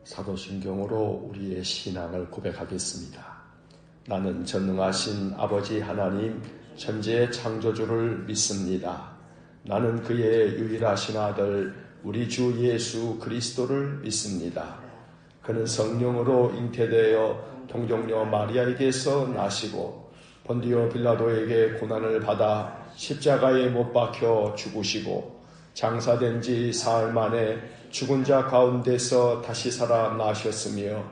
사도신경으로 우리의 신앙을 고백하겠습니다. 나는 전능하신 아버지 하나님 천지의 창조주를 믿습니다. 나는 그의 유일하신 아들 우리 주 예수 그리스도를 믿습니다. 그는 성령으로 잉태되어 동정녀 마리아에게서 나시고 본디오 빌라도에게 고난을 받아 십자가에 못 박혀 죽으시고 장사된 지 사흘 만에 죽은 자 가운데서 다시 살아나셨으며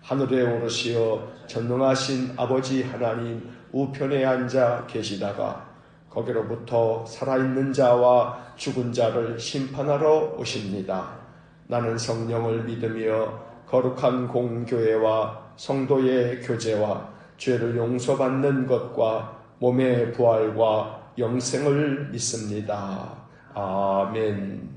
하늘에 오르시어 전능하신 아버지 하나님 우편에 앉아 계시다가 거기로부터 살아있는 자와 죽은 자를 심판하러 오십니다. 나는 성령을 믿으며 거룩한 공교회와 성도의 교제와 죄를 용서받는 것과 몸의 부활과 영생을 믿습니다. 아멘.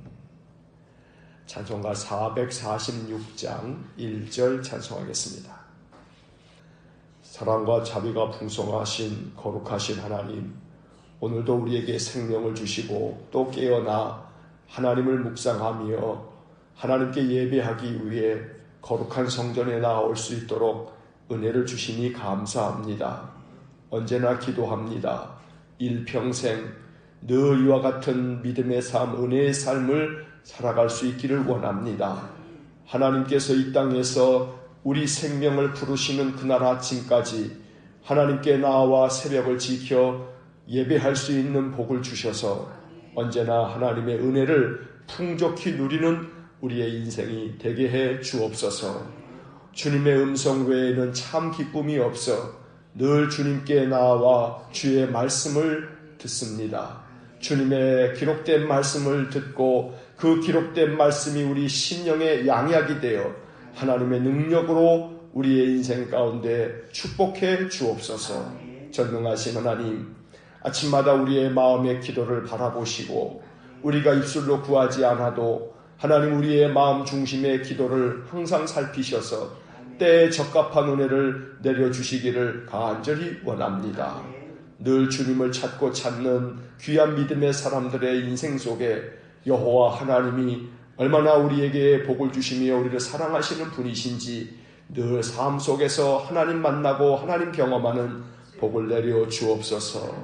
찬송가 446장 1절 찬송하겠습니다. 사랑과 자비가 풍성하신 거룩하신 하나님, 오늘도 우리에게 생명을 주시고 또 깨어나 하나님을 묵상하며 하나님께 예배하기 위해 거룩한 성전에 나올 수 있도록 은혜를 주시니 감사합니다. 언제나 기도합니다. 일평생 늘 이와 같은 믿음의 삶, 은혜의 삶을 살아갈 수 있기를 원합니다. 하나님께서 이 땅에서 우리 생명을 부르시는 그날 아침까지 하나님께 나와 새벽을 지켜 예배할 수 있는 복을 주셔서 언제나 하나님의 은혜를 풍족히 누리는 우리의 인생이 되게 해 주옵소서. 주님의 음성 외에는 참 기쁨이 없어 늘 주님께 나와 주의 말씀을 듣습니다. 주님의 기록된 말씀을 듣고 그 기록된 말씀이 우리 심령의 양약이 되어 하나님의 능력으로 우리의 인생 가운데 축복해 주옵소서. 전능하신 하나님, 아침마다 우리의 마음의 기도를 바라보시고 우리가 입술로 구하지 않아도 하나님 우리의 마음 중심의 기도를 항상 살피셔서 때에 적합한 은혜를 내려주시기를 간절히 원합니다. 늘 주님을 찾고 찾는 귀한 믿음의 사람들의 인생 속에 여호와 하나님이 얼마나 우리에게 복을 주시며 우리를 사랑하시는 분이신지 늘 삶 속에서 하나님 만나고 하나님 경험하는 복을 내려 주옵소서.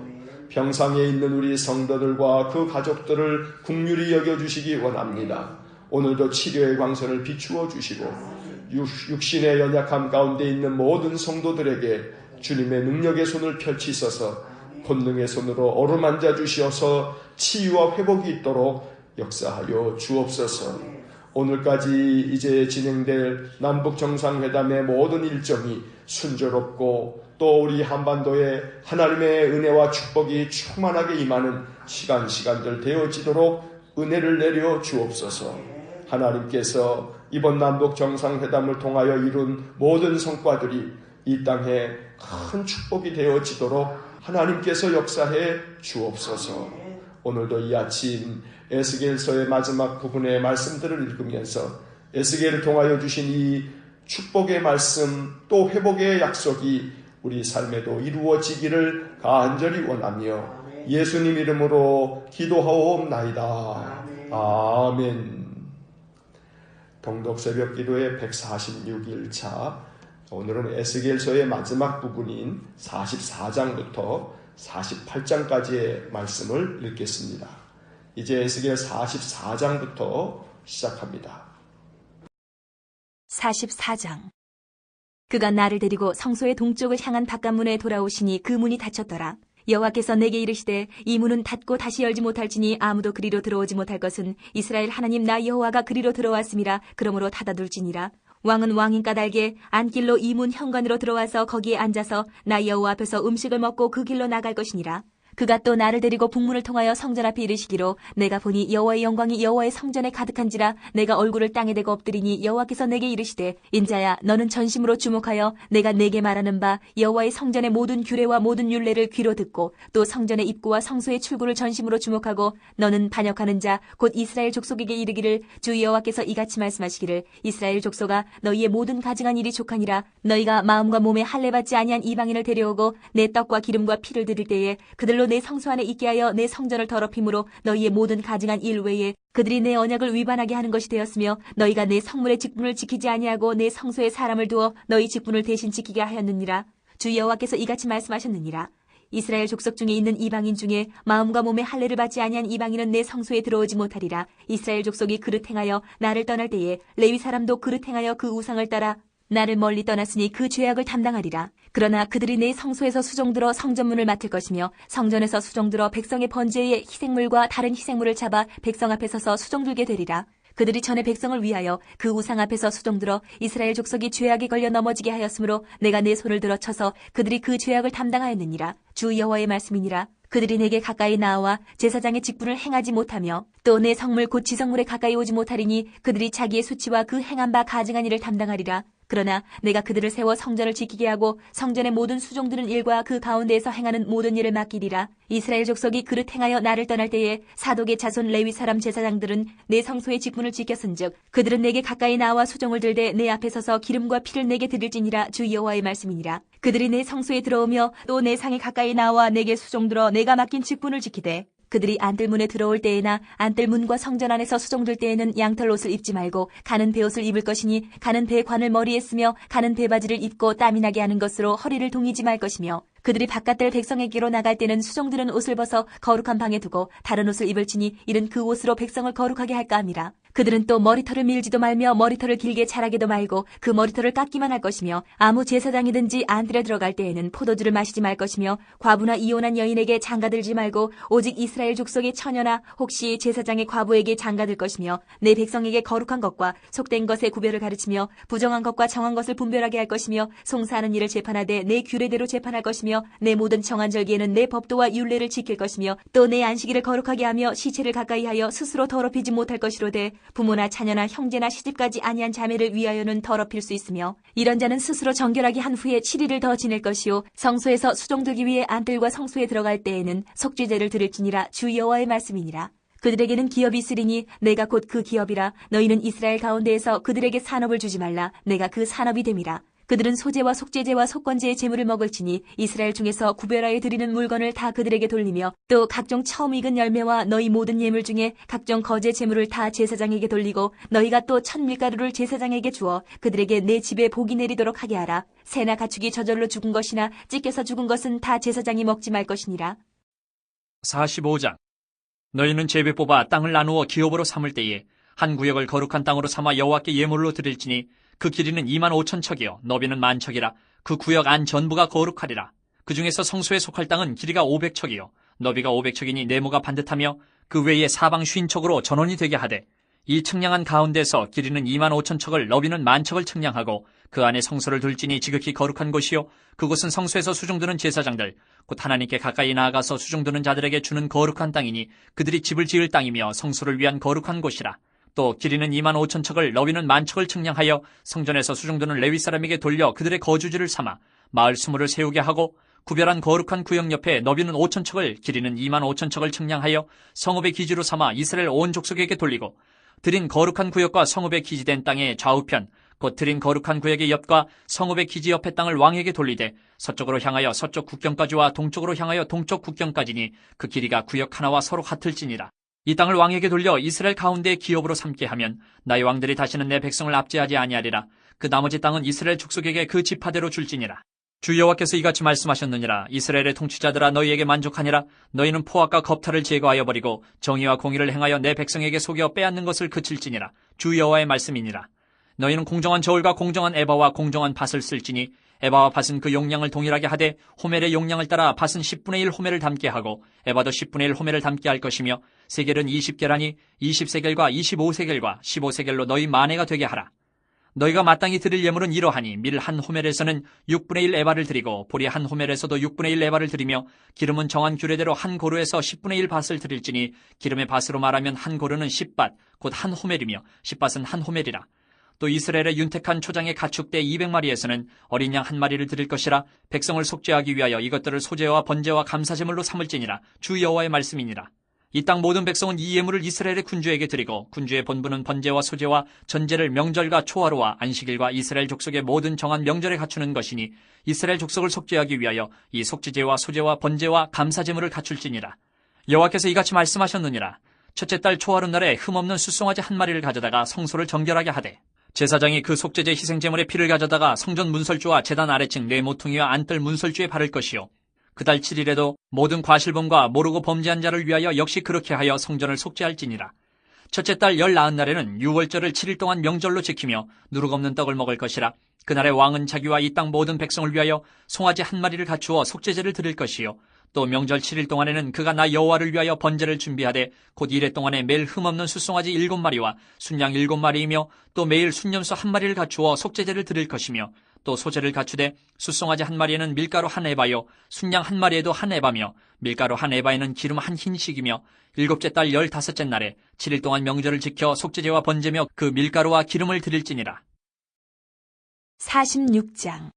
병상에 있는 우리 성도들과 그 가족들을 긍휼히 여겨주시기 원합니다. 오늘도 치료의 광선을 비추어 주시고 육신의 연약함 가운데 있는 모든 성도들에게 주님의 능력의 손을 펼치셔서 권능의 손으로 어루만져 주시어서 치유와 회복이 있도록 역사하여 주옵소서. 오늘까지 이제 진행될 남북정상회담의 모든 일정이 순조롭고 또 우리 한반도에 하나님의 은혜와 축복이 충만하게 임하는 시간들 되어지도록 은혜를 내려 주옵소서. 하나님께서 이번 남북정상회담을 통하여 이룬 모든 성과들이 이 땅에 큰 축복이 되어지도록 하나님께서 역사해 주옵소서. 오늘도 이 아침 에스겔서의 마지막 부분의 말씀들을 읽으면서 에스겔을 통하여 주신 이 축복의 말씀 또 회복의 약속이 우리 삶에도 이루어지기를 간절히 원하며 예수님 이름으로 기도하옵나이다. 아멘. 동독 새벽 기도의 146일차, 오늘은 에스겔서의 마지막 부분인 44장부터 48장까지의 말씀을 읽겠습니다. 이제 에스겔 44장부터 시작합니다. 44장. 그가 나를 데리고 성소의 동쪽을 향한 바깥문에 돌아오시니 그 문이 닫혔더라. 여호와께서 내게 이르시되 이 문은 닫고 다시 열지 못할지니 아무도 그리로 들어오지 못할 것은 이스라엘 하나님 나 여호와가 그리로 들어왔음이라. 그러므로 닫아둘지니라. 왕은 왕인 까닭에 안길로 이 문 현관으로 들어와서 거기에 앉아서 나 여호와 앞에서 음식을 먹고 그 길로 나갈 것이니라. 그가 또 나를 데리고 북문을 통하여 성전 앞에 이르시기로 내가 보니 여호와의 영광이 여호와의 성전에 가득한지라. 내가 얼굴을 땅에 대고 엎드리니 여호와께서 내게 이르시되 인자야 너는 전심으로 주목하여 내가 내게 말하는 바 여호와의 성전의 모든 규례와 모든 율례를 귀로 듣고 또 성전의 입구와 성소의 출구를 전심으로 주목하고 너는 반역하는 자 곧 이스라엘 족속에게 이르기를 주 여호와께서 이같이 말씀하시기를 이스라엘 족속아 너희의 모든 가증한 일이 족하니라. 너희가 마음과 몸에 할례받지 아니한 이방인을 데려오고 내 떡과 기름과 피를 드릴 때에 그들로 그들로 내 성소 안에 있게 하여 내 성전을 더럽힘으로 너희의 모든 가증한 일 외에 그들이 내 언약을 위반하게 하는 것이 되었으며 너희가 내 성물의 직분을 지키지 아니하고 내 성소에 사람을 두어 너희 직분을 대신 지키게 하였느니라. 주 여호와께서 이같이 말씀하셨느니라. 이스라엘 족속 중에 있는 이방인 중에 마음과 몸에 할례를 받지 아니한 이방인은 내 성소에 들어오지 못하리라. 이스라엘 족속이 그릇 행하여 나를 떠날 때에 레위 사람도 그릇 행하여 그 우상을 따라 나를 멀리 떠났으니 그 죄악을 담당하리라. 그러나 그들이 내 성소에서 수종들어 성전문을 맡을 것이며 성전에서 수종들어 백성의 번제의 희생물과 다른 희생물을 잡아 백성 앞에 서서 수종들게 되리라. 그들이 전에 백성을 위하여 그 우상 앞에서 수종들어 이스라엘 족속이 죄악에 걸려 넘어지게 하였으므로 내가 내 손을 들어 쳐서 그들이 그 죄악을 담당하였느니라. 주 여호와의 말씀이니라. 그들이 내게 가까이 나와 제사장의 직분을 행하지 못하며 또 내 성물 곧 지성물에 가까이 오지 못하리니 그들이 자기의 수치와 그 행한 바 가증한 일을 담당하리라. 그러나 내가 그들을 세워 성전을 지키게 하고 성전의 모든 수종드는 일과 그 가운데에서 행하는 모든 일을 맡기리라. 이스라엘 족속이 그릇 행하여 나를 떠날 때에 사독의 자손 레위 사람 제사장들은 내 성소의 직분을 지켰은즉 그들은 내게 가까이 나와 수종을 들되 내 앞에 서서 기름과 피를 내게 드릴지니라. 주 여호와의 말씀이니라. 그들이 내 성소에 들어오며 또 내 상에 가까이 나와 내게 수종들어 내가 맡긴 직분을 지키되 그들이 안뜰문에 들어올 때에나 안뜰문과 성전 안에서 수종들 때에는 양털 옷을 입지 말고 가는 베옷을 입을 것이니 가는 베관을 머리에 쓰며 가는 베바지를 입고 땀이 나게 하는 것으로 허리를 동이지 말 것이며 그들이 바깥들 백성에게로 나갈 때는 수종들은 옷을 벗어 거룩한 방에 두고 다른 옷을 입을지니 이는 그 옷으로 백성을 거룩하게 할까 함이라. 그들은 또 머리털을 밀지도 말며 머리털을 길게 자라게도 말고 그 머리털을 깎기만 할 것이며 아무 제사장이든지 안뜰에 들어갈 때에는 포도주를 마시지 말 것이며 과부나 이혼한 여인에게 장가들지 말고 오직 이스라엘 족속의 처녀나 혹시 제사장의 과부에게 장가들 것이며 내 백성에게 거룩한 것과 속된 것의 구별을 가르치며 부정한 것과 정한 것을 분별하게 할 것이며 송사하는 일을 재판하되 내 규례대로 재판할 것이며 내 모든 정한 절기에는 내 법도와 율례를 지킬 것이며 또 내 안식일을 거룩하게 하며 시체를 가까이 하여 스스로 더럽히지 못할 것이로되 부모나 자녀나 형제나 시집까지 아니한 자매를 위하여는 더럽힐 수 있으며 이런 자는 스스로 정결하게 한 후에 7일을 더 지낼 것이요 성소에서 수종들기 위해 안뜰과 성소에 들어갈 때에는 속죄제를 드릴지니라. 주 여호와의 말씀이니라. 그들에게는 기업이 있으리니 내가 곧 그 기업이라. 너희는 이스라엘 가운데에서 그들에게 산업을 주지 말라. 내가 그 산업이 됨이라. 그들은 소제와 속죄제와 속건제의 제물을 먹을지니 이스라엘 중에서 구별하여 드리는 물건을 다 그들에게 돌리며 또 각종 처음 익은 열매와 너희 모든 예물 중에 각종 거제 제물을 다 제사장에게 돌리고 너희가 또 첫 밀가루를 제사장에게 주어 그들에게 내 집에 복이 내리도록 하게 하라. 새나 가축이 저절로 죽은 것이나 찢겨서 죽은 것은 다 제사장이 먹지 말 것이니라. 45장. 너희는 제비 뽑아 땅을 나누어 기업으로 삼을 때에 한 구역을 거룩한 땅으로 삼아 여호와께 예물로 드릴지니 그 길이는 25,000척이요 너비는 10,000척이라. 그 구역 안 전부가 거룩하리라. 그 중에서 성소에 속할 땅은 길이가 500척이요 너비가 500척이니 네모가 반듯하며 그 외에 사방 50척으로 전원이 되게 하되 이 측량한 가운데서 길이는 25,000척을 너비는 10,000척을 측량하고 그 안에 성소를 둘지니 지극히 거룩한 곳이요 그곳은 성소에서 수종드는 제사장들 곧 하나님께 가까이 나아가서 수종드는 자들에게 주는 거룩한 땅이니 그들이 집을 지을 땅이며 성소를 위한 거룩한 곳이라. 또 길이는 25,000척을 너비는 10,000척을 측량하여 성전에서 수종드는 레위 사람에게 돌려 그들의 거주지를 삼아 마을 수물을 세우게 하고 구별한 거룩한 구역 옆에 너비는 5,000척을 길이는 25,000척을 측량하여 성읍의 기지로 삼아 이스라엘 온 족속에게 돌리고 드린 거룩한 구역과 성읍의 기지된 땅의 좌우편 곧 드린 거룩한 구역의 옆과 성읍의 기지 옆의 땅을 왕에게 돌리되 서쪽으로 향하여 서쪽 국경까지와 동쪽으로 향하여 동쪽 국경까지니 그 길이가 구역 하나와 서로 같을지니라. 이 땅을 왕에게 돌려 이스라엘 가운데의 기업으로 삼게 하면 나의 왕들이 다시는 내 백성을 압제하지 아니하리라. 그 나머지 땅은 이스라엘 족속에게 그 지파대로 줄지니라. 주 여호와께서 이같이 말씀하셨느니라. 이스라엘의 통치자들아 너희에게 만족하니라. 너희는 포악과 겁탈을 제거하여 버리고 정의와 공의를 행하여 내 백성에게 속여 빼앗는 것을 그칠지니라. 주 여호와의 말씀이니라. 너희는 공정한 저울과 공정한 에바와 공정한 밭을 쓸지니 에바와 밭은 그 용량을 동일하게 하되 호멜의 용량을 따라 밭은 10분의 1 호멜을 담게 하고 에바도 10분의 1 호멜을 담게 할 것이며 세겔은 20계라니 20세겔과 25세겔과 15세겔로 너희 만회가 되게 하라. 너희가 마땅히 드릴 예물은 이러하니 밀 한 호멜에서는 6분의 1 에바를 드리고 보리 한 호멜에서도 6분의 1 에바를 드리며 기름은 정한 규례대로 한 고루에서 10분의 1 밭을 드릴지니 기름의 밭으로 말하면 한 고루는 10밭 곧 한 호멜이며 10밭은 한 호멜이라. 또 이스라엘의 윤택한 초장의 가축대 200마리에서는 어린 양 한 마리를 드릴 것이라. 백성을 속죄하기 위하여 이것들을 소제와 번제와 감사제물로 삼을지니라. 주 여호와의 말씀이니라. 이 땅 모든 백성은 이 예물을 이스라엘의 군주에게 드리고 군주의 본부는 번제와 소제와 전제를 명절과 초하루와 안식일과 이스라엘 족속의 모든 정한 명절에 갖추는 것이니 이스라엘 족속을 속죄하기 위하여 이 속죄제와 소제와 번제와 감사제물을 갖출지니라. 여호와께서 이같이 말씀하셨느니라. 첫째 달 초하루 날에 흠없는 숫송아지 한 마리를 가져다가 성소를 정결하게 하되 제사장이 그 속죄제 희생제물의 피를 가져다가 성전 문설주와 제단 아래층 네 모퉁이와 안뜰 문설주에 바를 것이요 그 달 7일에도 모든 과실범과 모르고 범죄한 자를 위하여 역시 그렇게 하여 성전을 속죄할지니라. 첫째 달 19날에는 유월절을 7일 동안 명절로 지키며 누룩 없는 떡을 먹을 것이라. 그날에 왕은 자기와 이 땅 모든 백성을 위하여 송아지 한 마리를 갖추어 속죄제를 드릴 것이요 또 명절 7일 동안에는 그가 나 여호와를 위하여 번제를 준비하되 곧 이래 동안에 매일 흠없는 숫송아지 7마리와 순양 7마리이며 또 매일 순염소 한 마리를 갖추어 속죄제를 드릴 것이며 또 소제를 갖추되 숫송아지 한 마리에는 밀가루 한 에바요 순양 한 마리에도 한 에바며 밀가루 한 에바에는 기름 한 흰씩이며 일곱째 달 15째 날에 7일 동안 명절을 지켜 속죄제와 번제며 그 밀가루와 기름을 드릴지니라. 46장.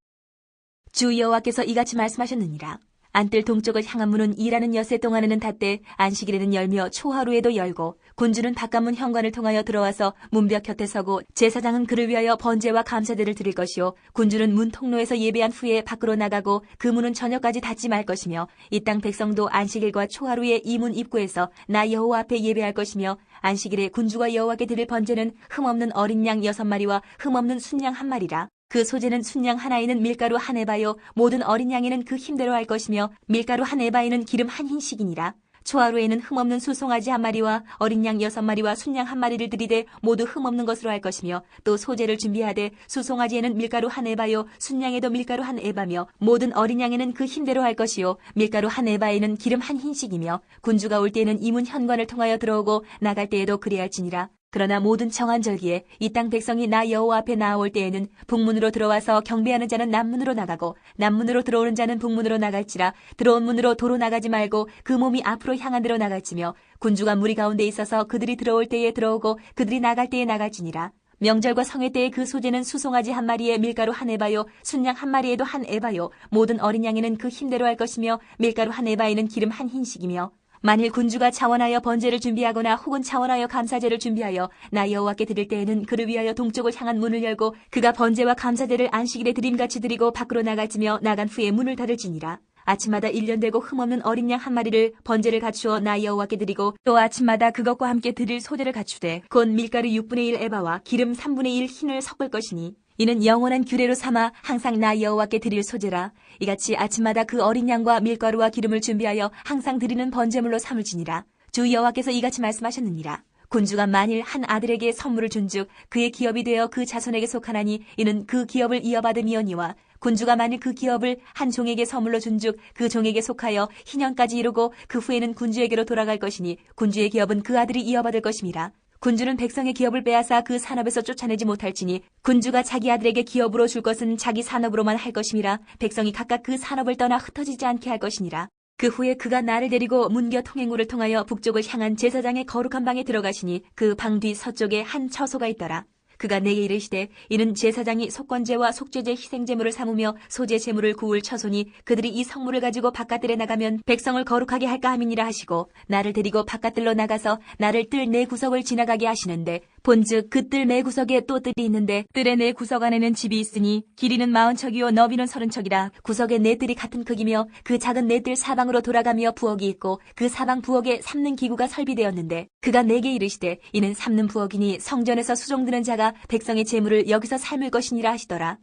주 여호와께서 이같이 말씀하셨느니라. 안뜰 동쪽을 향한 문은 일하는 엿새 동안에는 닫되 안식일에는 열며 초하루에도 열고 군주는 바깥문 현관을 통하여 들어와서 문벽 곁에 서고 제사장은 그를 위하여 번제와 감사제를 드릴 것이요 군주는 문 통로에서 예배한 후에 밖으로 나가고 그 문은 저녁까지 닫지 말 것이며 이 땅 백성도 안식일과 초하루에 이 문 입구에서 나 여호와 앞에 예배할 것이며 안식일에 군주가 여호와께 드릴 번제는 흠없는 어린 양 6마리와 흠없는 순양 한 마리라. 그 소제는 순양 하나에는 밀가루 한 에바요 모든 어린 양에는 그 힘대로 할 것이며 밀가루 한 에바에는 기름 한 흰씩이니라. 초하루에는 흠없는 수송아지 한 마리와 어린 양 6마리와 순양 한 마리를 들이되 모두 흠없는 것으로 할 것이며 또 소제를 준비하되 수송아지에는 밀가루 한 에바요 순양에도 밀가루 한 에바며 모든 어린 양에는 그 힘대로 할 것이요 밀가루 한 에바에는 기름 한 흰씩이며 군주가 올 때에는 이 문 현관을 통하여 들어오고 나갈 때에도 그래야 할지니라. 그러나 모든 정한 절기에 이 땅 백성이 나 여호와 앞에 나아올 때에는 북문으로 들어와서 경배하는 자는 남문으로 나가고 남문으로 들어오는 자는 북문으로 나갈지라. 들어온 문으로 도로 나가지 말고 그 몸이 앞으로 향한 데로 나갈지며 군주가 무리 가운데 있어서 그들이 들어올 때에 들어오고 그들이 나갈 때에 나갈지니라. 명절과 성회 때에 그 소제는 수송아지 한 마리에 밀가루 한 에바요 순양 한 마리에도 한 에바요 모든 어린 양에는 그 힘대로 할 것이며 밀가루 한 에바에는 기름 한 흰씩이며 만일 군주가 차원하여 번제를 준비하거나 혹은 차원하여 감사제를 준비하여 나 여호와께 드릴 때에는 그를 위하여 동쪽을 향한 문을 열고 그가 번제와 감사제를 안식일에 드림같이 드리고 밖으로 나갈지며 나간 후에 문을 닫을지니라. 아침마다 1년 되고 흠없는 어린 양 한 마리를 번제를 갖추어 나 여호와께 드리고 또 아침마다 그것과 함께 드릴 소제를 갖추되 곧 밀가루 6분의 1 에바와 기름 3분의 1 흰을 섞을 것이니 이는 영원한 규례로 삼아 항상 나 여호와께 드릴 소제라. 이같이 아침마다 그 어린 양과 밀가루와 기름을 준비하여 항상 드리는 번제물로 삼을지니라. 주 여호와께서 이같이 말씀하셨느니라. 군주가 만일 한 아들에게 선물을 준즉 그의 기업이 되어 그 자손에게 속하나니 이는 그 기업을 이어받음이오니와 군주가 만일 그 기업을 한 종에게 선물로 준즉 그 종에게 속하여 희년까지 이루고 그 후에는 군주에게로 돌아갈 것이니 군주의 기업은 그 아들이 이어받을 것임이라. 군주는 백성의 기업을 빼앗아 그 산업에서 쫓아내지 못할지니 군주가 자기 아들에게 기업으로 줄 것은 자기 산업으로만 할 것임이라. 백성이 각각 그 산업을 떠나 흩어지지 않게 할 것이니라. 그 후에 그가 나를 데리고 문겨 통행로를 통하여 북쪽을 향한 제사장의 거룩한 방에 들어가시니 그 방 뒤 서쪽에 한 처소가 있더라. 그가 내게 이르시되 이는 제사장이 속건제와 속죄제 희생제물을 삼으며 소제 제물을 구울 처소니 그들이 이 성물을 가지고 바깥들에 나가면 백성을 거룩하게 할까 함이니라 하시고 나를 데리고 바깥들로 나가서 나를 뜰 네 구석을 지나가게 하시는데 본즉 그 뜰 네 구석에 또 뜰이 있는데 뜰의 네 구석 안에는 집이 있으니 길이는 40척이요 너비는 30척이라. 구석의 네 뜰이 같은 크기며 그 작은 네 뜰 사방으로 돌아가며 부엌이 있고 그 사방 부엌에 삶는 기구가 설비되었는데 그가 내게 이르시되 이는 삶는 부엌이니 성전에서 수종드는 자가 백성의 재물을 여기서 삶을 것이니라 하시더라.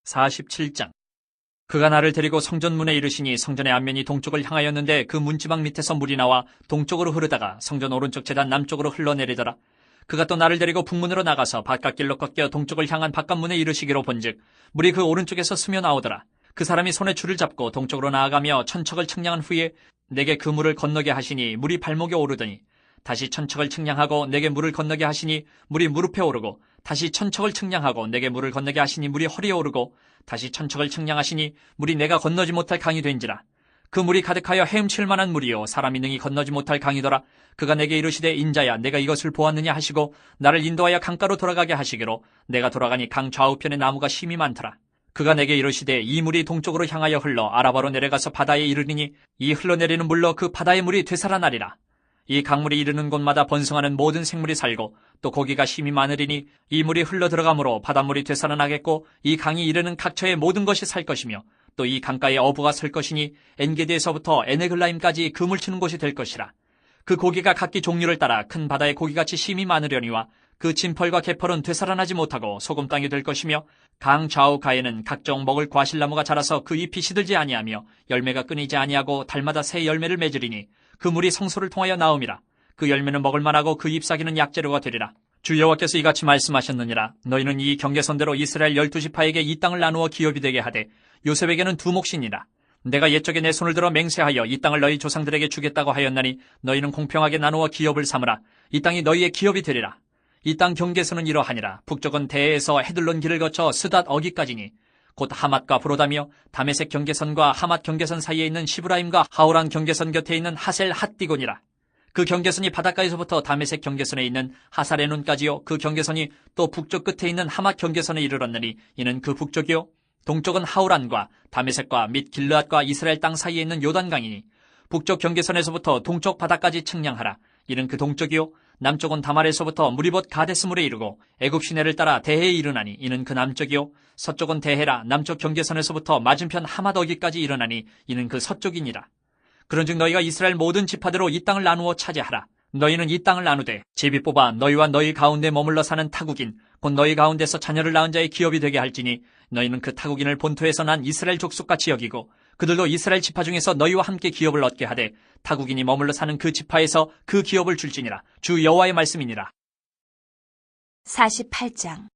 47장. 그가 나를 데리고 성전문에 이르시니 성전의 앞면이 동쪽을 향하였는데 그 문지방 밑에서 물이 나와 동쪽으로 흐르다가 성전 오른쪽 제단 남쪽으로 흘러내리더라. 그가 또 나를 데리고 북문으로 나가서 바깥길로 꺾여 동쪽을 향한 바깥문에 이르시기로 본즉 물이 그 오른쪽에서 스며 나오더라. 그 사람이 손에 줄을 잡고 동쪽으로 나아가며 천척을 측량한 후에 내게 그 물을 건너게 하시니 물이 발목에 오르더니 다시 천척을 측량하고 내게 물을 건너게 하시니 물이 무릎에 오르고 다시 천척을 측량하고 내게 물을 건너게 하시니 물이 허리에 오르고 다시 천척을 측량하시니 물이 내가 건너지 못할 강이 된지라. 그 물이 가득하여 헤엄칠 만한 물이요 사람이 능히 건너지 못할 강이더라. 그가 내게 이르시되 인자야 내가 이것을 보았느냐 하시고 나를 인도하여 강가로 돌아가게 하시기로 내가 돌아가니 강 좌우편에 나무가 심이 많더라. 그가 내게 이르시되 이 물이 동쪽으로 향하여 흘러 아라바로 내려가서 바다에 이르리니 이 흘러내리는 물로 그 바다의 물이 되살아나리라. 이 강물이 이르는 곳마다 번성하는 모든 생물이 살고 또 고기가 힘이 많으리니 이 물이 흘러 들어가므로 바닷물이 되살아나겠고 이 강이 이르는 각처의 모든 것이 살 것이며 또 이 강가에 어부가 설 것이니 엔게디에서부터 에네글라임까지 그물 치는 곳이 될 것이라. 그 고기가 각기 종류를 따라 큰 바다의 고기같이 힘이 많으려니와 그 진펄과 개펄은 되살아나지 못하고 소금 땅이 될 것이며 강 좌우가에는 각종 먹을 과실나무가 자라서 그 잎이 시들지 아니하며 열매가 끊이지 아니하고 달마다 새 열매를 맺으리니 그 물이 성소를 통하여 나음이라. 그 열매는 먹을 만하고 그 잎사귀는 약재료가 되리라. 주 여호와께서 이같이 말씀하셨느니라. 너희는 이 경계선대로 이스라엘 12지파에게 이 땅을 나누어 기업이 되게 하되 요셉에게는 두 몫이니라. 내가 옛적에 내 손을 들어 맹세하여 이 땅을 너희 조상들에게 주겠다고 하였나니 너희는 공평하게 나누어 기업을 삼으라. 이 땅이 너희의 기업이 되리라. 이 땅 경계선은 이러하니라. 북쪽은 대에서 헤들론 길을 거쳐 스닷 어기까지니 곧 하맛과 브로다며 다메섹 경계선과 하맛 경계선 사이에 있는 시브라임과 하오란 경계선 곁에 있는 하셀 핫디곤이라. 그 경계선이 바닷가에서부터 다메섹 경계선에 있는 하사레논까지요. 그 경계선이 또 북쪽 끝에 있는 하맛 경계선에 이르렀느니 이는 그 북쪽이요. 동쪽은 하오란과 다메섹과 및 길르앗과 이스라엘 땅 사이에 있는 요단강이니 북쪽 경계선에서부터 동쪽 바다까지 측량하라. 이는 그 동쪽이요. 남쪽은 다말에서부터 무리봇 가데스물에 이르고 애굽 시내를 따라 대해에 이르나니 이는 그 남쪽이요. 서쪽은 대해라. 남쪽 경계선에서부터 맞은편 하맛 어기까지 이르나니 이는 그 서쪽이니라. 그런즉 너희가 이스라엘 모든 지파대로 이 땅을 나누어 차지하라. 너희는 이 땅을 나누되 제비 뽑아 너희와 너희 가운데 머물러 사는 타국인 곧 너희 가운데서 자녀를 낳은 자의 기업이 되게 할지니 너희는 그 타국인을 본토에서 난 이스라엘 족속같이 여기고 그들도 이스라엘 지파 중에서 너희와 함께 기업을 얻게 하되 타국인이 머물러 사는 그 지파에서 그 기업을 줄지니라. 주 여호와의 말씀이니라. 48장.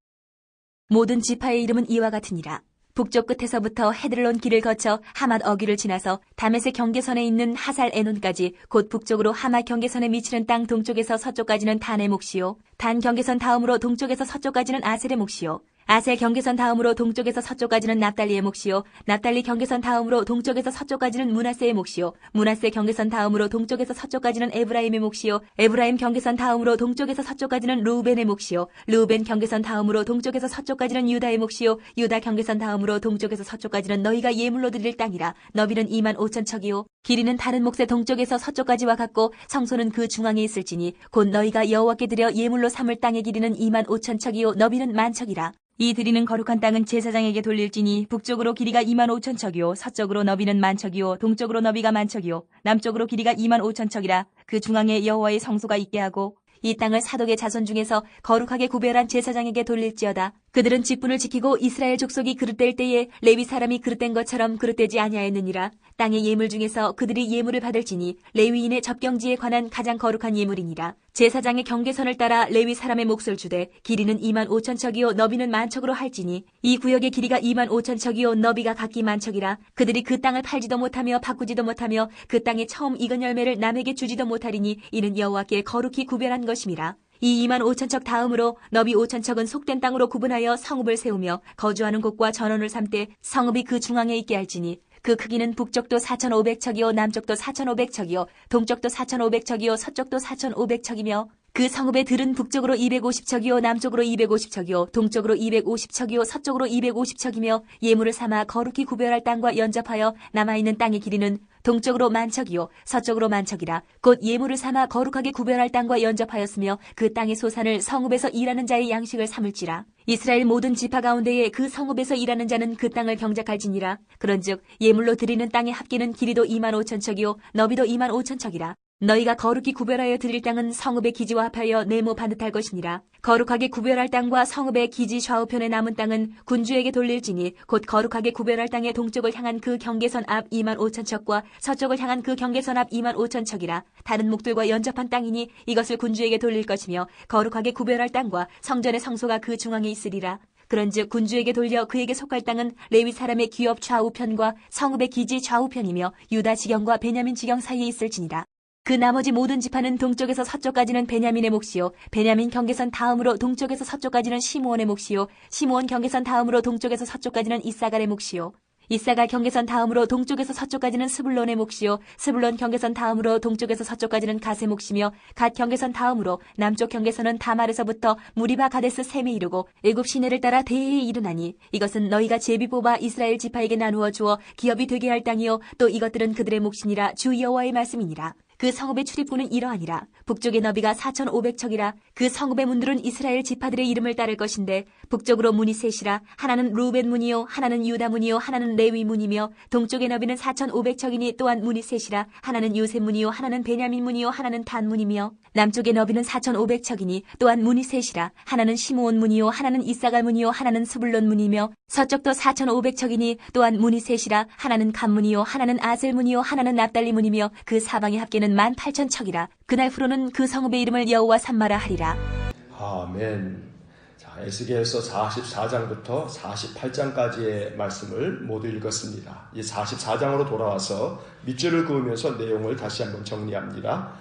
모든 지파의 이름은 이와 같으니라. 북쪽 끝에서부터 헤들론 길을 거쳐 하맛 어귀를 지나서 다메섹 경계선에 있는 하살 에논까지 곧 북쪽으로 하맛 경계선에 미치는 땅 동쪽에서 서쪽까지는 단의 몫이요. 단 경계선 다음으로 동쪽에서 서쪽까지는 아셀의 몫이요. 아셀 경계선 다음으로 동쪽에서 서쪽까지는 납달리의 몫이요. 납달리 경계선 다음으로 동쪽에서 서쪽까지는 므낫세의 몫이요. 므낫세 경계선 다음으로 동쪽에서 서쪽까지는 에브라임의 몫이요. 에브라임 경계선 다음으로 동쪽에서 서쪽까지는 르우벤의 몫이요. 르우벤 경계선 다음으로 동쪽에서 서쪽까지는 유다의 몫이요. 유다 경계선 다음으로 동쪽에서 서쪽까지는 너희가 예물로 드릴 땅이라. 너비는 25,000척이요. 길이는 다른 몫의 동쪽에서 서쪽까지와 같고 성소는 그 중앙에 있을지니 곧 너희가 여호와께 드려 예물로 삼을 땅의 길이는 25,000척이요. 너비는 10,000척이라. 이 드리는 거룩한 땅은 제사장에게 돌릴지니 북쪽으로 길이가 25,000척이요 서쪽으로 너비는 10,000척이요 동쪽으로 너비가 10,000척이요 남쪽으로 길이가 25,000척이라. 그 중앙에 여호와의 성소가 있게 하고 이 땅을 사독의 자손 중에서 거룩하게 구별한 제사장에게 돌릴지어다. 그들은 직분을 지키고 이스라엘 족속이 그릇될 때에 레위 사람이 그릇된 것처럼 그릇되지 아니하였느니라. 땅의 예물 중에서 그들이 예물을 받을지니 레위인의 접경지에 관한 가장 거룩한 예물이니라. 제사장의 경계선을 따라 레위 사람의 몫을 주되 길이는 25,000척이요 너비는 10,000척으로 할지니 이 구역의 길이가 25,000척이요 너비가 각기 10,000척이라. 그들이 그 땅을 팔지도 못하며 바꾸지도 못하며 그 땅의 처음 익은 열매를 남에게 주지도 못하리니 이는 여호와께 거룩히 구별한 것임이라. 이 25,000척 다음으로 너비 5,000척은 속된 땅으로 구분하여 성읍을 세우며 거주하는 곳과 전원을 삼되 성읍이 그 중앙에 있게 할지니 그 크기는 북쪽도 4,500척이요 남쪽도 4,500척이요 동쪽도 4,500척이요 서쪽도 4,500척이며 그 성읍의 들은 북쪽으로 250척이요 남쪽으로 250척이요 동쪽으로 250척이요 서쪽으로 250척이며 예물을 삼아 거룩히 구별할 땅과 연접하여 남아있는 땅의 길이는 동쪽으로 10,000척이요 서쪽으로 10,000척이라. 곧 예물을 삼아 거룩하게 구별할 땅과 연접하였으며 그 땅의 소산을 성읍에서 일하는 자의 양식을 삼을지라. 이스라엘 모든 지파 가운데에 그 성읍에서 일하는 자는 그 땅을 경작할지니라. 그런즉 예물로 드리는 땅의 합계는 길이도 25,000척이요 너비도 25,000척이라. 너희가 거룩히 구별하여 드릴 땅은 성읍의 기지와 합하여 네모 반듯할 것이니라. 거룩하게 구별할 땅과 성읍의 기지 좌우편에 남은 땅은 군주에게 돌릴지니 곧 거룩하게 구별할 땅의 동쪽을 향한 그 경계선 앞 25,000척과 서쪽을 향한 그 경계선 앞 25,000척이라. 다른 목들과 연접한 땅이니 이것을 군주에게 돌릴 것이며 거룩하게 구별할 땅과 성전의 성소가 그 중앙에 있으리라. 그런즉 군주에게 돌려 그에게 속할 땅은 레위 사람의 기업 좌우편과 성읍의 기지 좌우편이며 유다 지경과 베냐민 지경 사이에 있을지니라. 그 나머지 모든 지파는 동쪽에서 서쪽까지는 베냐민의 몫이요 베냐민 경계선 다음으로 동쪽에서 서쪽까지는 시므온의 몫이요 시므온 경계선 다음으로 동쪽에서 서쪽까지는 이사갈의 몫이요 이사갈 경계선 다음으로 동쪽에서 서쪽까지는 스불론의 몫이요 스불론 경계선 다음으로 동쪽에서 서쪽까지는 갓의 몫이며 갓 경계선 다음으로 남쪽 경계선은 다말에서부터 무리바 가데스 셈에 이르고 애굽 시내를 따라 대해에 이르나니 이것은 너희가 제비 뽑아 이스라엘 지파에게 나누어 주어 기업이 되게 할 땅이요 또 이것들은 그들의 몫이니라. 주 여호와의 말씀이니라. 그 성읍의 출입구는 이러하니라. 북쪽의 너비가 4,500척이라. 그 성읍의 문들은 이스라엘 지파들의 이름을 따를 것인데 북쪽으로 문이 셋이라. 하나는 루벤 문이요 하나는 유다 문이요 하나는 레위 문이며 동쪽의 너비는 4,500척이니 또한 문이 셋이라. 하나는 요셉 문이요 하나는 베냐민 문이요 하나는 단 문이며 남쪽의 너비는 4,500척이니 또한 문이 셋이라. 하나는 시므온 문이요 하나는 이사갈 문이요 하나는 스불론 문이며 서쪽도 4,500척이니 또한 문이 셋이라. 하나는 간 문이요 하나는 아셀 문이요 하나는 납달리 문이며 그 사방의 합계는 18,000척이라. 그날 후로는 그 성읍의 이름을 여호와 삼마라 하리라. 아멘. 자, 에스겔서 44장부터 48장까지의 말씀을 모두 읽었습니다. 이 44장으로 돌아와서 밑줄을 그으면서 내용을 다시 한번 정리합니다.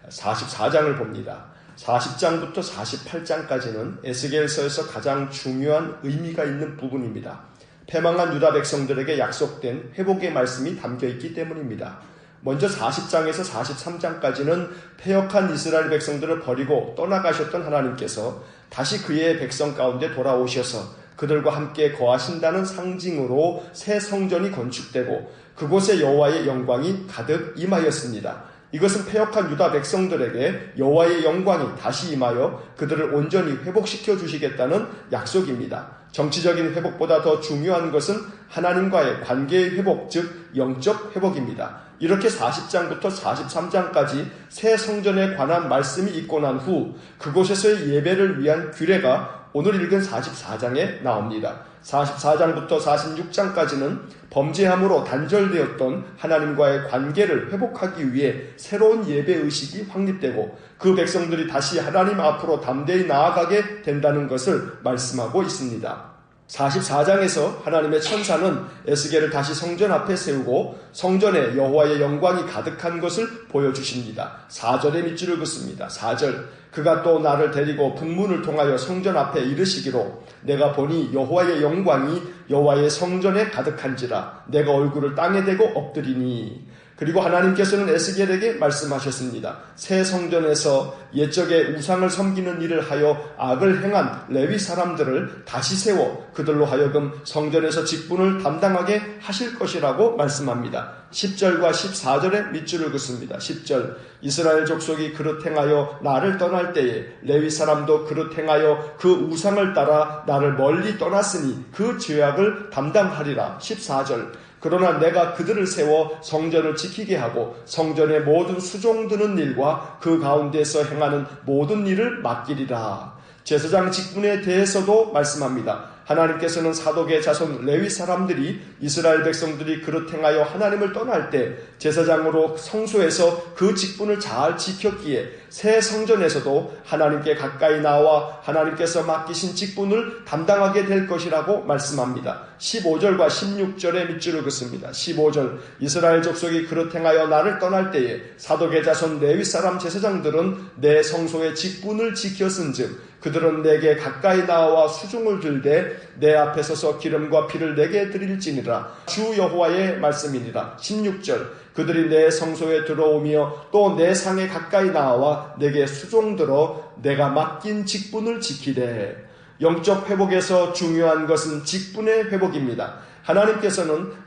44장을 봅니다. 40장부터 48장까지는 에스겔서에서 가장 중요한 의미가 있는 부분입니다. 패망한 유다 백성들에게 약속된 회복의 말씀이 담겨있기 때문입니다. 먼저 40장에서 43장까지는 패역한 이스라엘 백성들을 버리고 떠나가셨던 하나님께서 다시 그의 백성 가운데 돌아오셔서 그들과 함께 거하신다는 상징으로 새 성전이 건축되고 그곳에 여호와의 영광이 가득 임하였습니다. 이것은 패역한 유다 백성들에게 여호와의 영광이 다시 임하여 그들을 온전히 회복시켜 주시겠다는 약속입니다. 정치적인 회복보다 더 중요한 것은 하나님과의 관계의 회복, 즉 영적 회복입니다. 이렇게 40장부터 43장까지 새 성전에 관한 말씀이 있고 난 후 그곳에서의 예배를 위한 규례가 오늘 읽은 44장에 나옵니다. 44장부터 46장까지는 범죄함으로 단절되었던 하나님과의 관계를 회복하기 위해 새로운 예배의식이 확립되고 그 백성들이 다시 하나님 앞으로 담대히 나아가게 된다는 것을 말씀하고 있습니다. 44장에서 하나님의 천사는 에스겔을 다시 성전 앞에 세우고 성전에 여호와의 영광이 가득한 것을 보여주십니다. 4절에 밑줄을 긋습니다. 4절 그가 또 나를 데리고 북문을 통하여 성전 앞에 이르시기로 내가 보니 여호와의 영광이 여호와의 성전에 가득한지라 내가 얼굴을 땅에 대고 엎드리니. 그리고 하나님께서는 에스겔에게 말씀하셨습니다. 새 성전에서 옛적에 우상을 섬기는 일을 하여 악을 행한 레위 사람들을 다시 세워 그들로 하여금 성전에서 직분을 담당하게 하실 것이라고 말씀합니다. 10절과 14절에 밑줄을 긋습니다. 10절 이스라엘 족속이 그릇 행하여 나를 떠날 때에 레위 사람도 그릇 행하여 그 우상을 따라 나를 멀리 떠났으니 그 죄악을 담당하리라. 14절 그러나 내가 그들을 세워 성전을 지키게 하고 성전의 모든 수종 드는 일과 그 가운데서 행하는 모든 일을 맡기리라. 제사장 직분에 대해서도 말씀합니다. 하나님께서는 사독의 자손 레위 사람들이 이스라엘 백성들이 그릇 행하여 하나님을 떠날 때 제사장으로 성소에서 그 직분을 잘 지켰기에 새 성전에서도 하나님께 가까이 나와 하나님께서 맡기신 직분을 담당하게 될 것이라고 말씀합니다. 15절과 16절에 밑줄을 긋습니다. 15절 이스라엘 족속이 그릇 행하여 나를 떠날 때에 사독의 자손 레위 사람 제사장들은 내 성소의 직분을 지켰은즉 그들은 내게 가까이 나와 수종을 들되 내 앞에 서서 기름과 피를 내게 드릴지니라. 주 여호와의 말씀이니라. 16절 그들이 내 성소에 들어오며 또 내 상에 가까이 나와 내게 수종들어 내가 맡긴 직분을 지키되. 영적 회복에서 중요한 것은 직분의 회복입니다.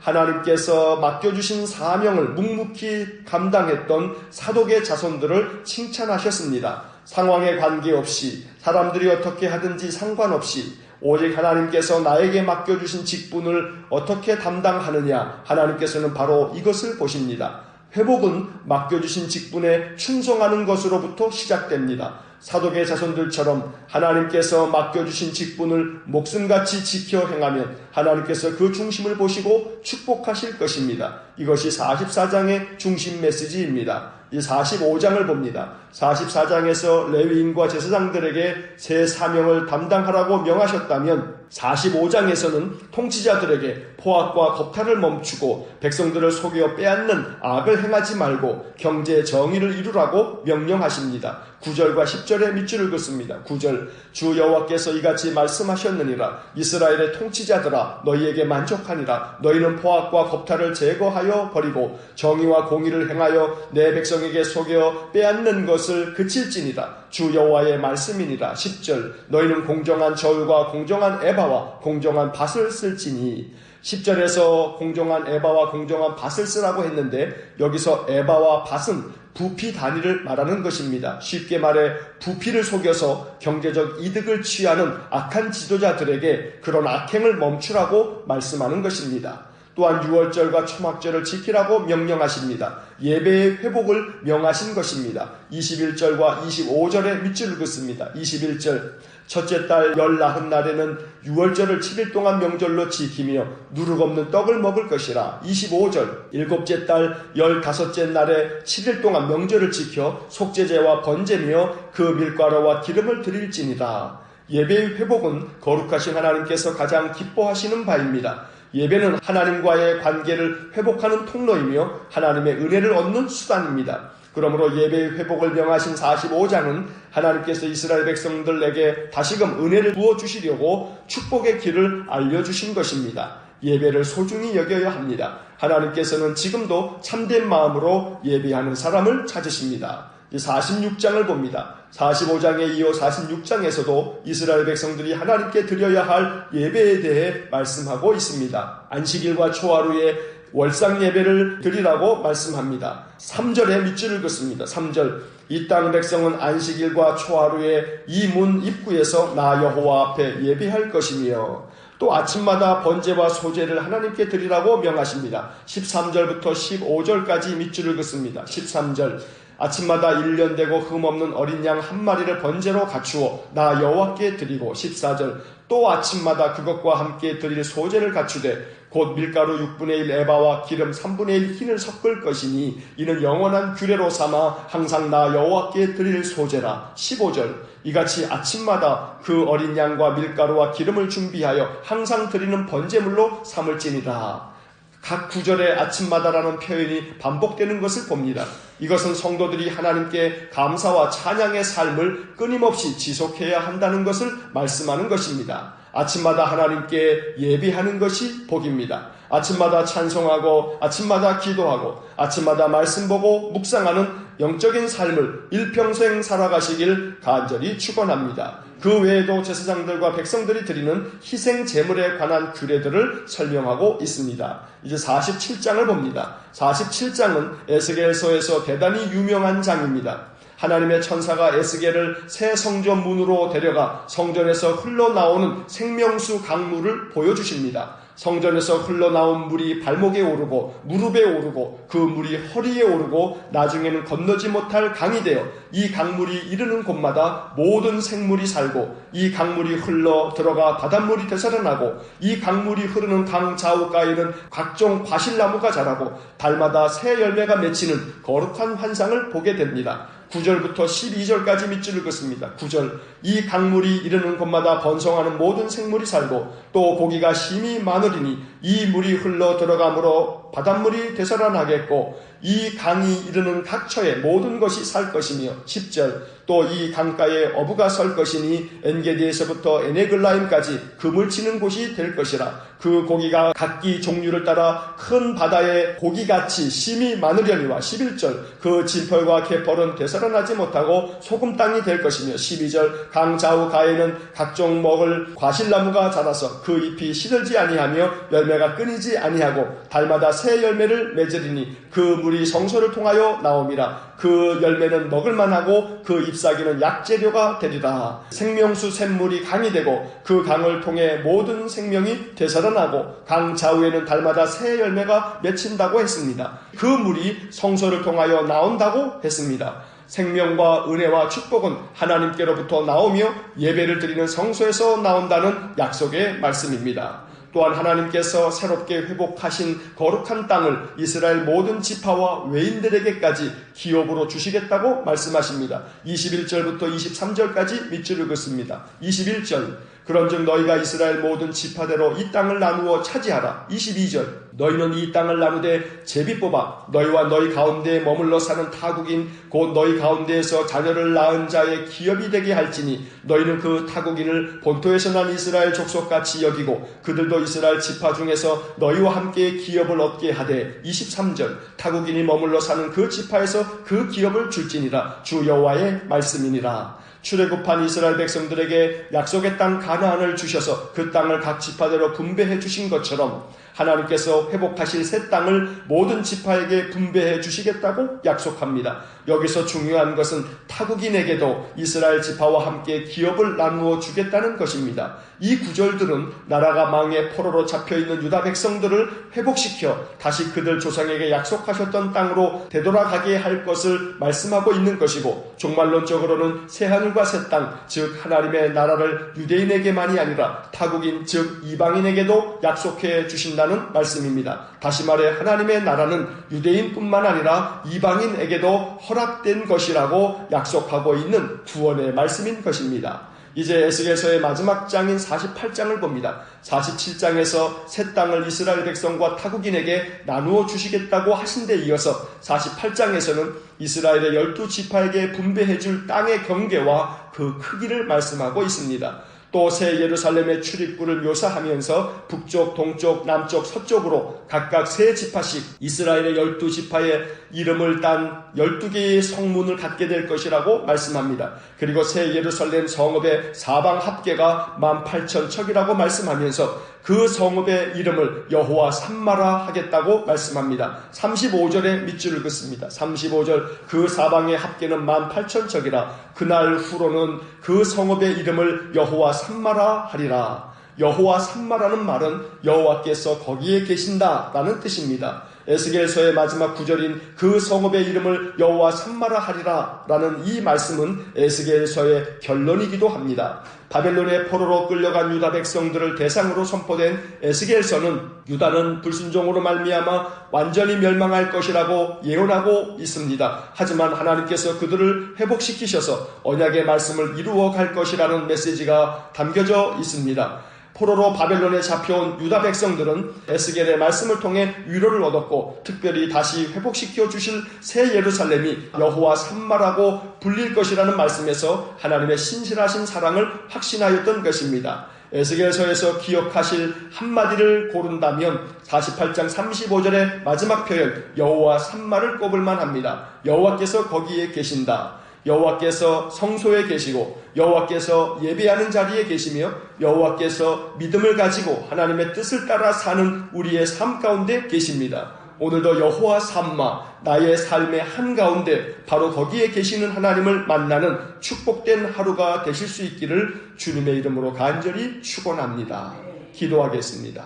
하나님께서 맡겨주신 사명을 묵묵히 감당했던 사독의 자손들을 칭찬하셨습니다. 상황에 관계없이 사람들이 어떻게 하든지 상관없이 오직 하나님께서 나에게 맡겨주신 직분을 어떻게 담당하느냐 하나님께서는 바로 이것을 보십니다. 회복은 맡겨주신 직분에 충성하는 것으로부터 시작됩니다. 사독의 자손들처럼 하나님께서 맡겨주신 직분을 목숨같이 지켜 행하면 하나님께서 그 중심을 보시고 축복하실 것입니다. 이것이 44장의 중심 메시지입니다. 이 45장을 봅니다. 44장에서 레위인과 제사장들에게 새 사명을 담당하라고 명하셨다면 45장에서는 통치자들에게 포악과 겁탈을 멈추고 백성들을 속여 빼앗는 악을 행하지 말고 경제 정의를 이루라고 명령하십니다. 9절과 10절에 밑줄을 긋습니다. 9절 주 여호와께서 이같이 말씀하셨느니라. 이스라엘의 통치자들아 너희에게 만족하니라. 너희는 포악과 겁탈을 제거하여 버리고 정의와 공의를 행하여 내 백성에게 속여 빼앗는 것 것을 그칠지니라. 주 여호와의 말씀이니라. 10절 너희는 공정한 저울과 공정한 에바와 공정한 밭을 쓸지니. 10절에서 공정한 에바와 공정한 밭을 쓰라고 했는데 여기서 에바와 밭은 부피 단위를 말하는 것입니다. 쉽게 말해 부피를 속여서 경제적 이득을 취하는 악한 지도자들에게 그런 악행을 멈추라고 말씀하는 것입니다. 또한 유월절과 초막절을 지키라고 명령하십니다. 예배의 회복을 명하신 것입니다. 21절과 25절에 밑줄을 긋습니다. 21절 첫째 달 열 나흔 날에는 유월절을 7일 동안 명절로 지키며 누룩 없는 떡을 먹을 것이라. 25절 일곱째 달 15째 날에 7일 동안 명절을 지켜 속죄제와 번제며 그 밀가루와 기름을 드릴지니라. 예배의 회복은 거룩하신 하나님께서 가장 기뻐하시는 바입니다. 예배는 하나님과의 관계를 회복하는 통로이며 하나님의 은혜를 얻는 수단입니다. 그러므로 예배의 회복을 명하신 45장은 하나님께서 이스라엘 백성들에게 다시금 은혜를 부어주시려고 축복의 길을 알려주신 것입니다. 예배를 소중히 여겨야 합니다. 하나님께서는 지금도 참된 마음으로 예배하는 사람을 찾으십니다. 46장을 봅니다. 45장에 이어 46장에서도 이스라엘 백성들이 하나님께 드려야 할 예배에 대해 말씀하고 있습니다. 안식일과 초하루에 월상 예배를 드리라고 말씀합니다. 3절에 밑줄을 긋습니다. 3절 이 땅 백성은 안식일과 초하루에 이 문 입구에서 나 여호와 앞에 예배할 것이며 또 아침마다 번제와 소제를 하나님께 드리라고 명하십니다. 13절부터 15절까지 밑줄을 긋습니다. 13절 아침마다 1년 되고 흠없는 어린 양 한 마리를 번제로 갖추어 나 여호와께 드리고 14절 또 아침마다 그것과 함께 드릴 소제를 갖추되 곧 밀가루 6분의 1 에바와 기름 3분의 1 흰을 섞을 것이니 이는 영원한 규례로 삼아 항상 나 여호와께 드릴 소제라. 15절 이같이 아침마다 그 어린 양과 밀가루와 기름을 준비하여 항상 드리는 번제물로 삼을지니라. 각 구절에 아침마다라는 표현이 반복되는 것을 봅니다. 이것은 성도들이 하나님께 감사와 찬양의 삶을 끊임없이 지속해야 한다는 것을 말씀하는 것입니다. 아침마다 하나님께 예배하는 것이 복입니다. 아침마다 찬송하고 아침마다 기도하고 아침마다 말씀 보고 묵상하는 영적인 삶을 일평생 살아가시길 간절히 축원합니다. 그 외에도 제사장들과 백성들이 드리는 희생 제물에 관한 규례들을 설명하고 있습니다. 이제 47장을 봅니다. 47장은 에스겔서에서 대단히 유명한 장입니다. 하나님의 천사가 에스겔을 새 성전 문으로 데려가 성전에서 흘러나오는 생명수 강물을 보여주십니다. 성전에서 흘러나온 물이 발목에 오르고 무릎에 오르고 그 물이 허리에 오르고 나중에는 건너지 못할 강이 되어 이 강물이 이르는 곳마다 모든 생물이 살고 이 강물이 흘러 들어가 바닷물이 되살아나고 이 강물이 흐르는 강 좌우가에는 각종 과실나무가 자라고 달마다 새 열매가 맺히는 거룩한 환상을 보게 됩니다. 9절부터 12절까지 밑줄을 긋습니다. 9절 이 강물이 이르는 곳마다 번성하는 모든 생물이 살고 또 고기가 심히 많으리니 이 물이 흘러 들어가므로 바닷물이 되살아나겠고 이 강이 이르는 각 처에 모든 것이 살 것이며 10절 또 이 강가에 어부가 설 것이니 엔게디에서부터 에네글라임까지 금을 치는 곳이 될 것이라. 그 고기가 각기 종류를 따라 큰 바다에 고기같이 심히 많으려니와 11절 그 진펄과 개펄은 되살아나지 못하고 소금 땅이 될 것이며 12절 강 좌우 가에는 각종 먹을 과실나무가 자라서 그 잎이 시들지 아니하며 열매가 끊이지 아니하고 달마다 새 열매를 맺으리니 그 물이 성소를 통하여 나옴이라. 그 열매는 먹을만하고 그 잎사귀는 약재료가 되리라. 생명수 샘물이 강이 되고 그 강을 통해 모든 생명이 되살아나고 강 좌우에는 달마다 새 열매가 맺힌다고 했습니다. 그 물이 성소를 통하여 나온다고 했습니다. 생명과 은혜와 축복은 하나님께로부터 나오며 예배를 드리는 성소에서 나온다는 약속의 말씀입니다. 또한 하나님께서 새롭게 회복하신 거룩한 땅을 이스라엘 모든 지파와 외인들에게까지 기업으로 주시겠다고 말씀하십니다. 21절부터 23절까지 밑줄을 긋습니다. 21절 그런즉 너희가 이스라엘 모든 지파대로 이 땅을 나누어 차지하라. 22절 너희는 이 땅을 나누되 제비 뽑아 너희와 너희 가운데에 머물러 사는 타국인 곧 너희 가운데에서 자녀를 낳은 자의 기업이 되게 할지니 너희는 그 타국인을 본토에서 난 이스라엘 족속같이 여기고 그들도 이스라엘 지파 중에서 너희와 함께 기업을 얻게 하되 23절 타국인이 머물러 사는 그 지파에서 그 기업을 줄지니라. 주 여호와의 말씀이니라. 출애굽한 이스라엘 백성들에게 약속의 땅 가나안을 주셔서 그 땅을 각 지파대로 분배해 주신 것처럼 하나님께서 회복하실 새 땅을 모든 지파에게 분배해 주시겠다고 약속합니다. 여기서 중요한 것은 타국인에게도 이스라엘 지파와 함께 기업을 나누어 주겠다는 것입니다. 이 구절들은 나라가 망해 포로로 잡혀있는 유다 백성들을 회복시켜 다시 그들 조상에게 약속하셨던 땅으로 되돌아가게 할 것을 말씀하고 있는 것이고, 종말론적으로는 새하늘과 새 땅, 즉 하나님의 나라를 유대인에게만이 아니라 타국인 즉 이방인에게도 약속해 주신다는 말씀입니다. 다시 말해 하나님의 나라는 유대인뿐만 아니라 이방인에게도 허락된 것이라고 약속하고 있는 구원의 말씀인 것입니다. 이제 에스겔서의 마지막 장인 48장을 봅니다. 47장에서 새 땅을 이스라엘 백성과 타국인에게 나누어 주시겠다고 하신 데 이어서 48장에서는 이스라엘의 12지파에게 분배해 줄 땅의 경계와 그 크기를 말씀하고 있습니다. 또 새 예루살렘의 출입구를 묘사하면서 북쪽, 동쪽, 남쪽, 서쪽으로 각각 세 지파씩 이스라엘의 12지파의 이름을 딴 12개의 성문을 갖게 될 것이라고 말씀합니다. 그리고 새 예루살렘 성읍의 사방 합계가 18,000척이라고 말씀하면서 그 성읍의 이름을 여호와 삼마라 하겠다고 말씀합니다. 35절에 밑줄을 긋습니다. 35절 그 사방의 합계는 18,000척이라 그날 후로는 그 성읍의 이름을 여호와 삼마라 하리라. 여호와 삼마라는 말은 여호와께서 거기에 계신다라는 뜻입니다. 에스겔서의 마지막 구절인 그 성읍의 이름을 여호와 삼마라 하리라 라는 이 말씀은 에스겔서의 결론이기도 합니다. 바벨론의 포로로 끌려간 유다 백성들을 대상으로 선포된 에스겔서는 유다는 불순종으로 말미암아 완전히 멸망할 것이라고 예언하고 있습니다. 하지만 하나님께서 그들을 회복시키셔서 언약의 말씀을 이루어 갈 것이라는 메시지가 담겨져 있습니다. 포로로 바벨론에 잡혀온 유다 백성들은 에스겔의 말씀을 통해 위로를 얻었고, 특별히 다시 회복시켜 주실 새 예루살렘이 여호와 삼마라고 불릴 것이라는 말씀에서 하나님의 신실하신 사랑을 확신하였던 것입니다. 에스겔서에서 기억하실 한마디를 고른다면 48장 35절의 마지막 표현 여호와 삼마를 꼽을 만합니다. 여호와께서 거기에 계신다. 여호와께서 성소에 계시고 여호와께서 예배하는 자리에 계시며 여호와께서 믿음을 가지고 하나님의 뜻을 따라 사는 우리의 삶 가운데 계십니다. 오늘도 여호와 삼마, 나의 삶의 한가운데 바로 거기에 계시는 하나님을 만나는 축복된 하루가 되실 수 있기를 주님의 이름으로 간절히 축원합니다. 기도하겠습니다.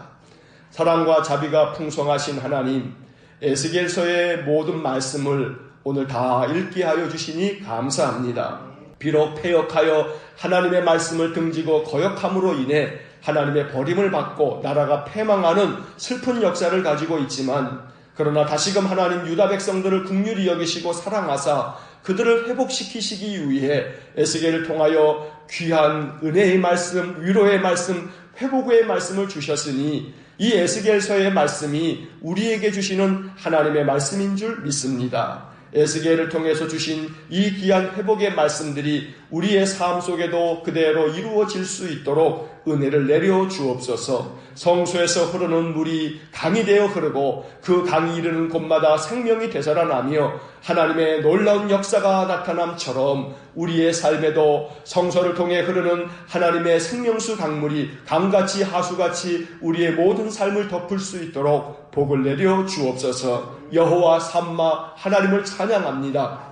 사랑과 자비가 풍성하신 하나님, 에스겔서의 모든 말씀을 오늘 다 읽게 하여 주시니 감사합니다. 비록 패역하여 하나님의 말씀을 등지고 거역함으로 인해 하나님의 버림을 받고 나라가 패망하는 슬픈 역사를 가지고 있지만, 그러나 다시금 하나님 유다 백성들을 긍휼히 여기시고 사랑하사 그들을 회복시키시기 위해 에스겔을 통하여 귀한 은혜의 말씀, 위로의 말씀, 회복의 말씀을 주셨으니 이 에스겔서의 말씀이 우리에게 주시는 하나님의 말씀인 줄 믿습니다. 에스겔을 통해서 주신 이 귀한 회복의 말씀들이 우리의 삶 속에도 그대로 이루어질 수 있도록 은혜를 내려 주옵소서. 성소에서 흐르는 물이 강이 되어 흐르고 그 강이 이르는 곳마다 생명이 되살아나며 하나님의 놀라운 역사가 나타남처럼 우리의 삶에도 성소를 통해 흐르는 하나님의 생명수 강물이 강같이 하수같이 우리의 모든 삶을 덮을 수 있도록 복을 내려 주옵소서. 여호와 삼마 하나님을 찬양합니다.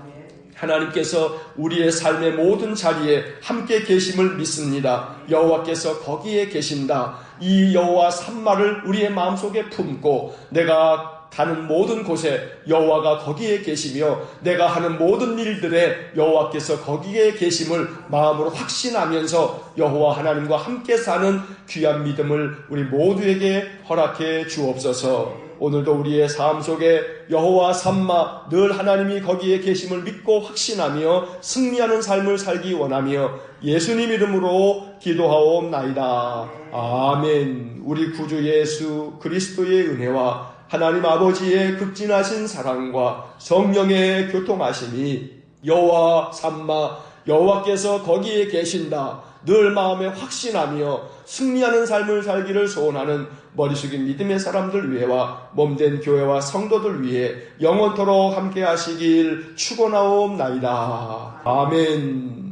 하나님께서 우리의 삶의 모든 자리에 함께 계심을 믿습니다. 여호와께서 거기에 계신다. 이 여호와 삼마를 우리의 마음속에 품고 내가 가는 모든 곳에 여호와가 거기에 계시며 내가 하는 모든 일들에 여호와께서 거기에 계심을 마음으로 확신하면서 여호와 하나님과 함께 사는 귀한 믿음을 우리 모두에게 허락해 주옵소서. 오늘도 우리의 삶 속에 여호와 삼마 늘 하나님이 거기에 계심을 믿고 확신하며 승리하는 삶을 살기 원하며 예수님 이름으로 기도하옵나이다. 아멘. 우리 구주 예수 그리스도의 은혜와 하나님 아버지의 극진하신 사랑과 성령의 교통하심이 여호와 삼마 여호와께서 거기에 계신다 늘 마음에 확신하며 승리하는 삶을 살기를 소원하는 머리 숙인 믿음의 사람들 위해와 몸된 교회와 성도들 위해 영원토록 함께 하시길 축원하옵나이다. 아멘.